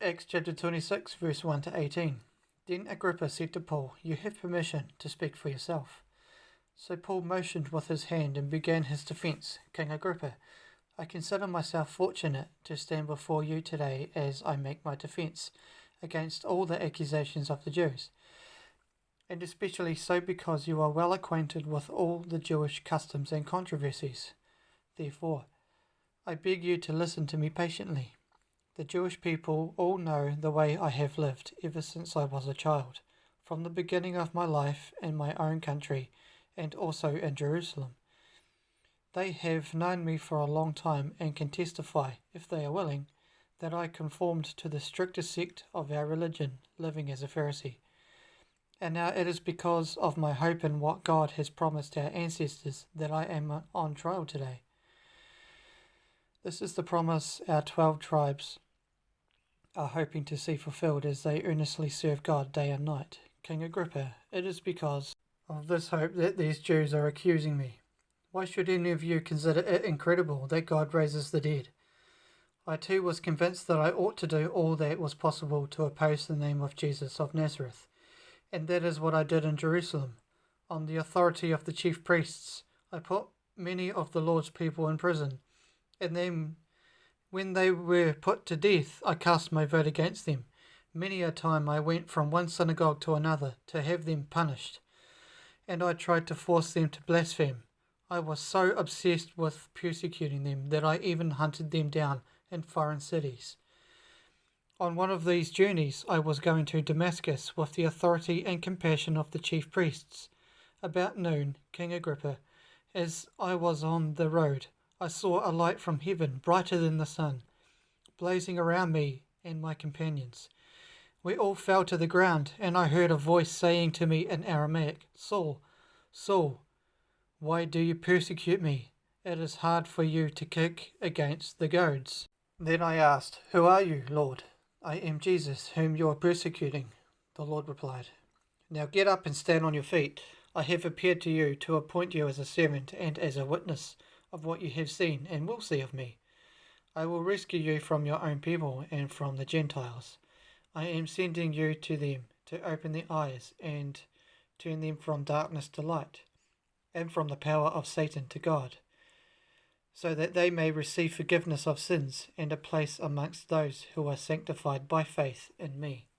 Acts chapter 26, verse 1 to 18. Then Agrippa said to Paul, "You have permission to speak for yourself." So Paul motioned with his hand and began his defense. "King Agrippa, I consider myself fortunate to stand before you today as I make my defense against all the accusations of the Jews, and especially so because you are well acquainted with all the Jewish customs and controversies. Therefore, I beg you to listen to me patiently. The Jewish people all know the way I have lived ever since I was a child, from the beginning of my life in my own country and also in Jerusalem. They have known me for a long time and can testify, if they are willing, that I conformed to the strictest sect of our religion, living as a Pharisee. And now it is because of my hope in what God has promised our ancestors that I am on trial today. This is the promise our 12 tribes are hoping to see fulfilled as they earnestly serve God day and night. King Agrippa, it is because of this hope that these Jews are accusing me. Why should any of you consider it incredible that God raises the dead? I too was convinced that I ought to do all that was possible to oppose the name of Jesus of Nazareth, and that is what I did in Jerusalem. On the authority of the chief priests, I put many of the Lord's people in prison, and then when they were put to death, I cast my vote against them. Many a time I went from one synagogue to another to have them punished, and I tried to force them to blaspheme. I was so obsessed with persecuting them that I even hunted them down in foreign cities. On one of these journeys, I was going to Damascus with the authority and compassion of the chief priests. About noon, King Agrippa, as I was on the road, I saw a light from heaven, brighter than the sun, blazing around me and my companions. We all fell to the ground, and I heard a voice saying to me in Aramaic, "Saul, Saul, why do you persecute me? It is hard for you to kick against the goads." Then I asked, "Who are you, Lord?" "I am Jesus, whom you are persecuting," the Lord replied. "Now get up and stand on your feet. I have appeared to you to appoint you as a servant and as a witness of what you have seen and will see of me. I will rescue you from your own people and from the Gentiles. I am sending you to them to open their eyes and turn them from darkness to light, and from the power of Satan to God, so that they may receive forgiveness of sins and a place amongst those who are sanctified by faith in me."